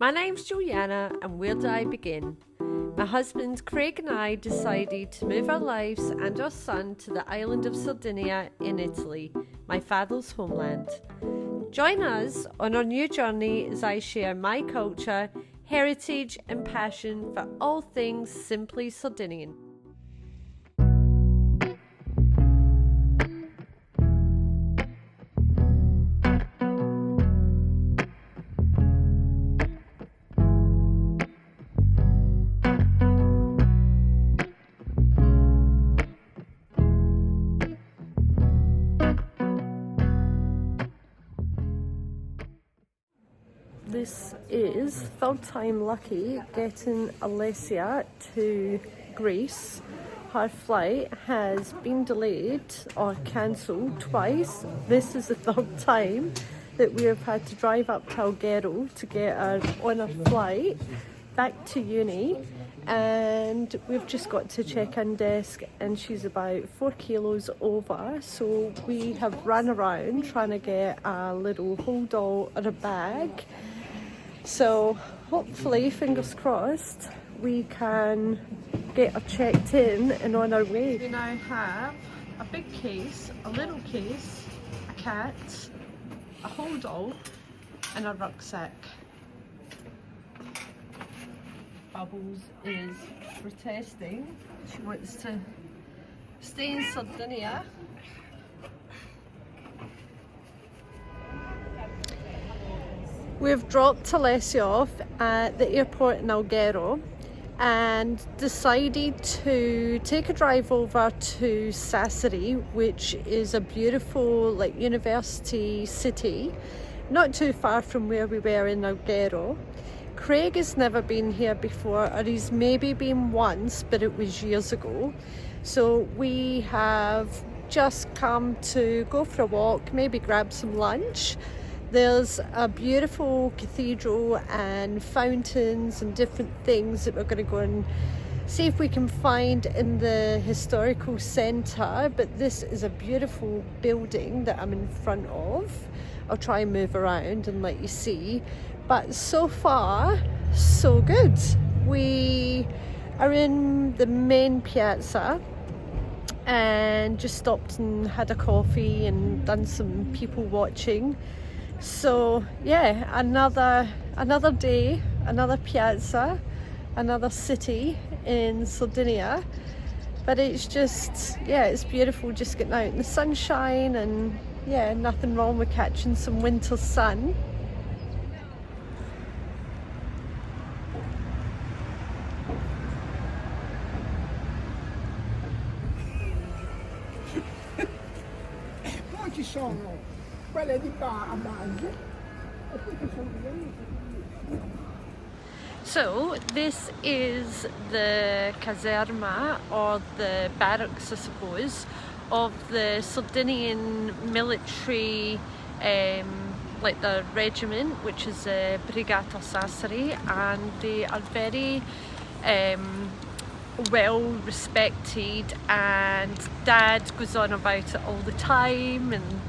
My name's Juliana, and where do I begin? My husband Craig and I decided to move our lives and our son to the island of Sardinia in Italy, my father's homeland. Join us on our new journey as I share my culture, heritage and passion for all things Simply Sardinian. This is third time lucky getting Alessia to Greece. Her flight has been delayed or cancelled twice. This is the third time that we have had to drive up to Alghero to get her on a flight back to uni, and we've just got to check-in desk and she's about 4 kilos over, so we have run around trying to get a little hold all or a bag. So hopefully, fingers crossed, we can get her checked in and on our way. We now have a big case, a little case, a cat, a hold all and a rucksack. Bubbles is protesting. She wants to stay in Sardinia. We've dropped Alessia off at the airport in Alghero and decided to take a drive over to Sassari, which is a beautiful university city, not too far from where we were in Alghero. Craig has never been here before, or he's maybe been once, but it was years ago. So we have just come to go for a walk, maybe grab some lunch. There's a beautiful cathedral and fountains and different things that we're going to go and see if we can find in the historical centre. But this is a beautiful building that I'm in front of. I'll try and move around and let you see. But so far, so good. We are in the main piazza and just stopped and had a coffee and done some people watching. So yeah, another day, another piazza, another city in Sardinia. But it's just, yeah, it's beautiful just getting out in the sunshine, and yeah, nothing wrong with catching some winter sun. Poi ci sono quelle di a base e poi ci sono delle. So this is the caserma, or the barracks I suppose, of the Sardinian military, like the regiment, which is Brigata Sassari, and they are very well respected, and Dad goes on about it all the time, and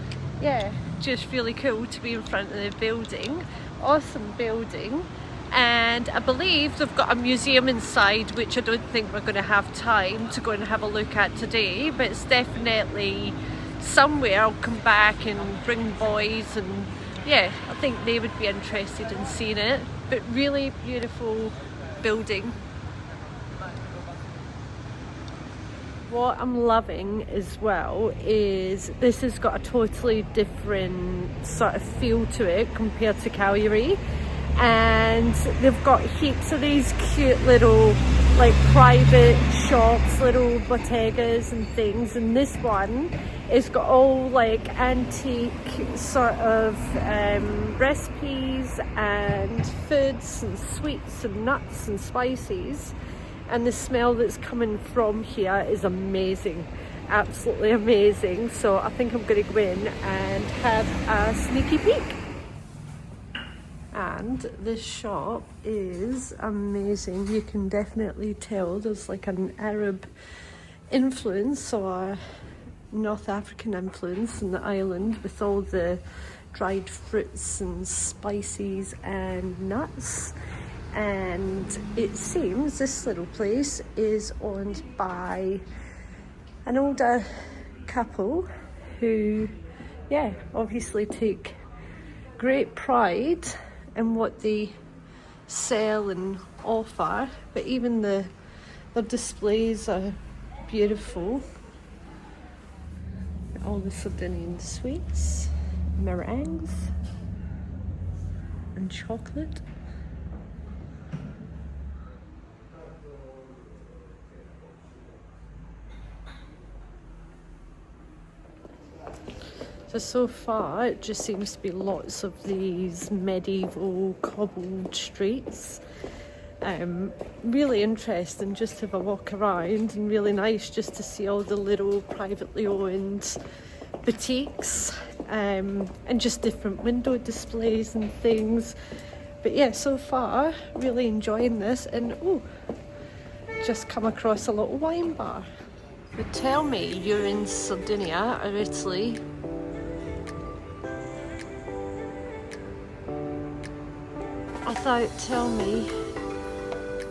yeah, just really cool to be in front of the building. Awesome building. And I believe they've got a museum inside, which I don't think we're going to have time to go and have a look at today, but it's definitely somewhere I'll come back and bring boys, and yeah, I think they would be interested in seeing it. But really beautiful building. What I'm loving as well is this has got a totally different sort of feel to it compared to Cagliari, and they've got heaps of these cute little private shops, little bottegas and things, and this one has got all antique sort of recipes and foods and sweets and nuts and spices. And the smell that's coming from here is amazing, absolutely amazing. So I think I'm going to go in and have a sneaky peek. And this shop is amazing. You can definitely tell there's an Arab influence or North African influence in the island, with all the dried fruits and spices and nuts. And it seems this little place is owned by an older couple who, yeah, obviously take great pride in what they sell and offer, but even their displays are beautiful. All the Sardinian sweets, meringues and chocolate. So far it just seems to be lots of these medieval cobbled streets. Really interesting just to have a walk around, and really nice just to see all the little privately owned boutiques and just different window displays and things. But yeah, so far really enjoying this. And oh, just come across a little wine bar. But tell me you're in Sardinia or Italy. I thought, tell me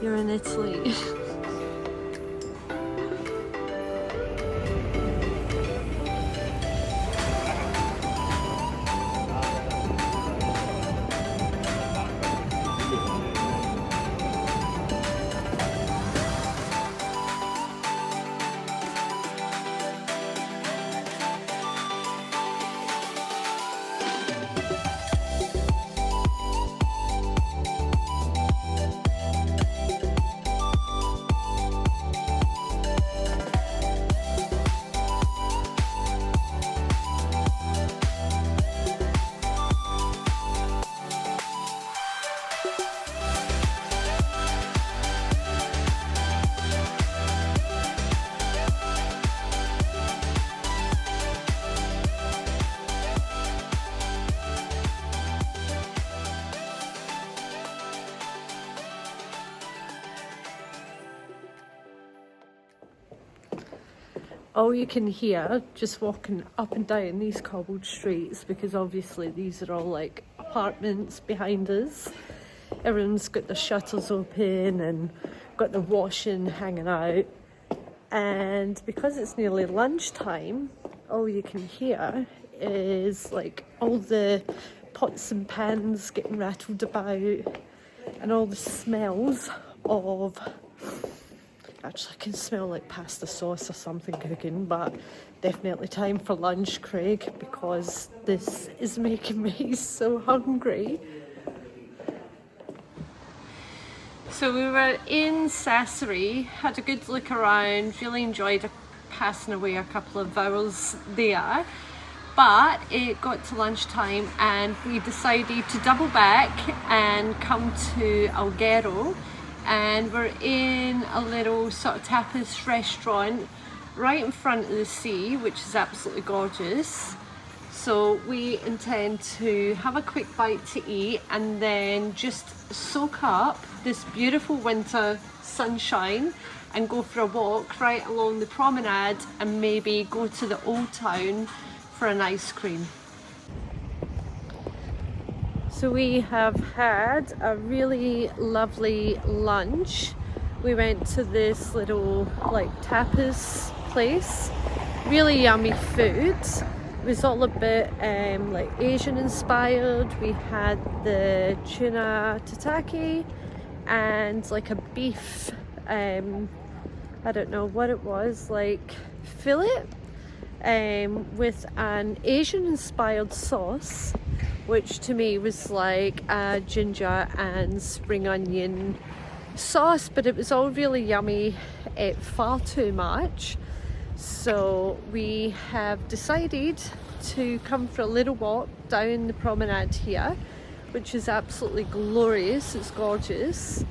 you're in Italy. All you can hear just walking up and down these cobbled streets, because obviously these are all like apartments behind us. Everyone's got the shutters open and got the washing hanging out. And because it's nearly lunchtime, all you can hear is like all the pots and pans getting rattled about, and all the smells of, actually I can smell like pasta sauce or something cooking, but definitely time for lunch, Craig, because this is making me so hungry. So we were in Sassari, had a good look around, really enjoyed passing away a couple of hours there. But it got to lunchtime and we decided to double back and come to Alghero, and we're in a little sort of tapas restaurant right in front of the sea, which is absolutely gorgeous. So we intend to have a quick bite to eat and then just soak up this beautiful winter sunshine and go for a walk right along the promenade and maybe go to the old town for an ice cream. So we have had a really lovely lunch. We went to this little like tapas place, really yummy food. It was all a bit like Asian inspired. We had the tuna tataki and like a beef, I don't know what it was, like fillet with an Asian inspired sauce, which to me was like a ginger and spring onion sauce, but it was all really yummy, ate far too much. So we have decided to come for a little walk down the promenade here, which is absolutely glorious. It's gorgeous.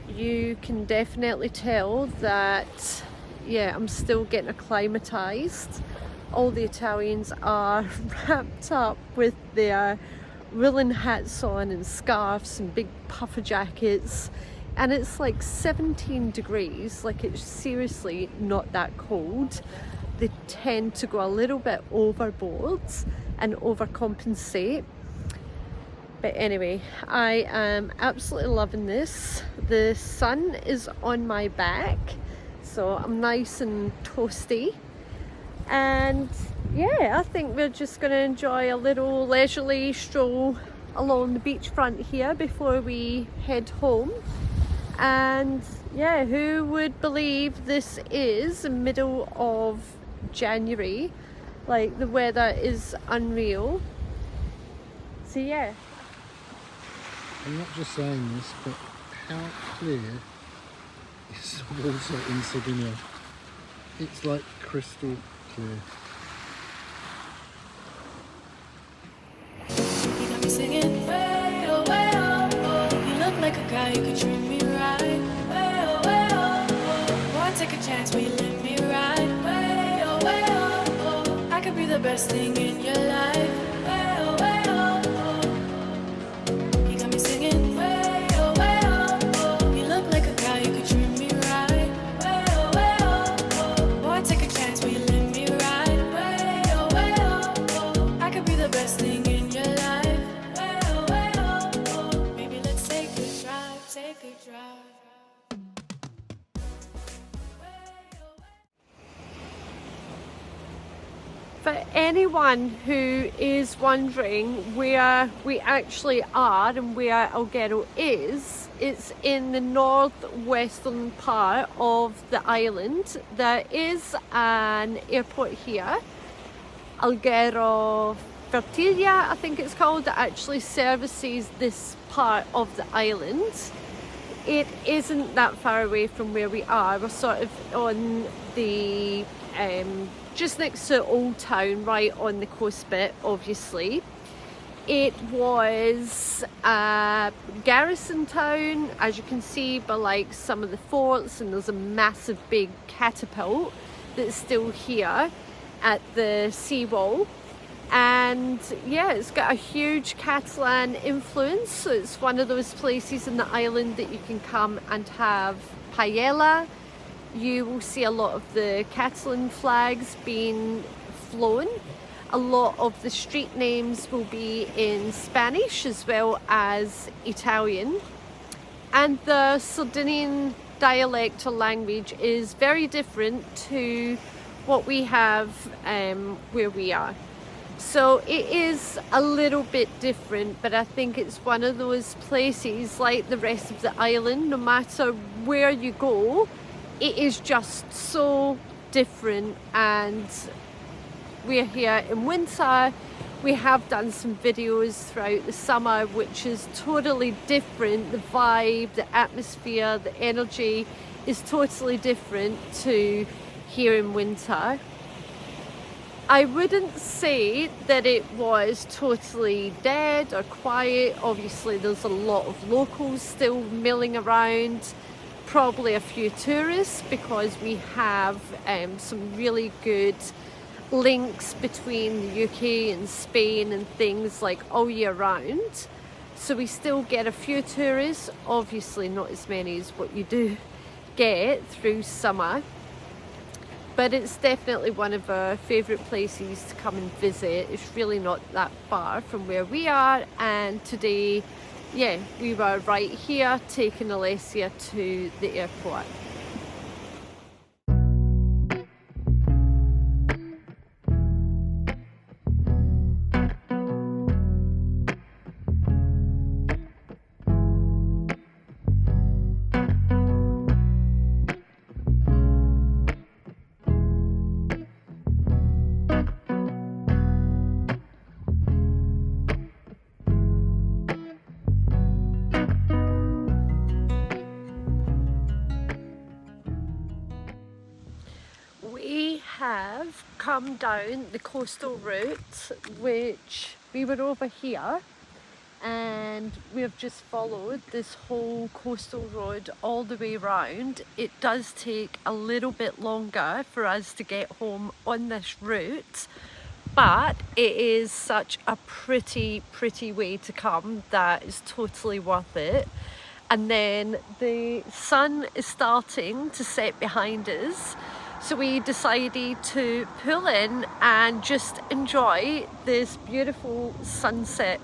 You can definitely tell that, yeah, I'm still getting acclimatized. All the Italians are wrapped up with their woolen hats on and scarves and big puffer jackets, and it's like 17 degrees, like it's seriously not that cold. they tend to go a little bit overboard and overcompensate. But anyway, I am absolutely loving this. The sun is on my back, so I'm nice and toasty. And yeah, I think we're just going to enjoy a little leisurely stroll along the beachfront here before we head home. And yeah, who would believe this is the middle of January? Like, the weather is unreal. So yeah. I'm not just saying this, but how clear is the water in Sardinia? It's like crystal clear. You got me singing, way oh, way oh, oh. You look like a guy who could treat me right. Way oh, way oh, oh. Boy, take a chance, will you let me ride? Way oh, oh. I could be the best thing in your life. Way oh, oh. You got me singing, way oh, oh. You look like a guy who could treat me right. Way oh. Boy, take a chance, will you let me ride? Way oh. I could be the best thing in your life. Way oh. Maybe let's take a drive, take a drive. For anyone who is wondering where we actually are and where Alghero is, it's in the northwestern part of the island. There is an airport here, Alghero Fertilia, I think it's called, that actually services this part of the island. It isn't that far away from where we are. We're sort of on the just next to Old Town, right on the coast bit, obviously. It was a garrison town, as you can see by like some of the forts, and there's a massive big catapult that's still here at the seawall. And yeah, it's got a huge Catalan influence, so it's one of those places in the island that you can come and have paella. You will see a lot of the Catalan flags being flown. A lot of the street names will be in Spanish as well as Italian. And the Sardinian dialect or language is very different to what we have where we are. So it is a little bit different, but I think it's one of those places like the rest of the island, no matter where you go, it is just so different. And we're here in winter. We have done some videos throughout the summer, which is totally different. The vibe, the atmosphere, the energy is totally different to here in winter. I wouldn't say that it was totally dead or quiet. Obviously there's a lot of locals still milling around, probably a few tourists, because we have some really good links between the UK and Spain and things like all year round. So we still get a few tourists, obviously not as many as what you do get through summer. But it's definitely one of our favourite places to come and visit. It's really not that far from where we are, and today, yeah, we were right here taking Alessia to the airport. Have come down the coastal route, which we were over here, and we have just followed this whole coastal road all the way around. It does take a little bit longer for us to get home on this route, but it is such a pretty way to come that is totally worth it. And then the sun is starting to set behind us, So we decided to pull in and just enjoy this beautiful sunset.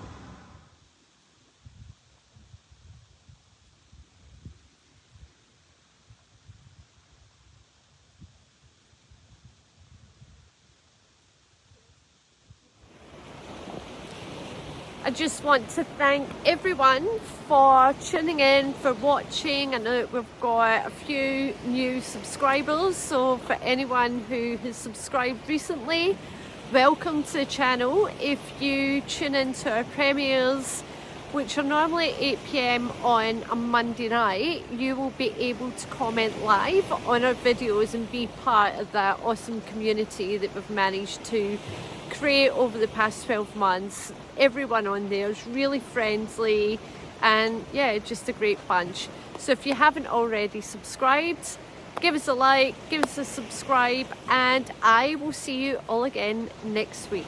I just want to thank everyone for tuning in, for watching. I know that we've got a few new subscribers, so for anyone who has subscribed recently, welcome to the channel. If you tune into our premieres, which are normally 8 PM on a Monday night, you will be able to comment live on our videos and be part of that awesome community that we've managed to create over the past 12 months. Everyone on there is really friendly and yeah, just a great bunch. So if you haven't already subscribed, give us a like, give us a subscribe, and I will see you all again next week.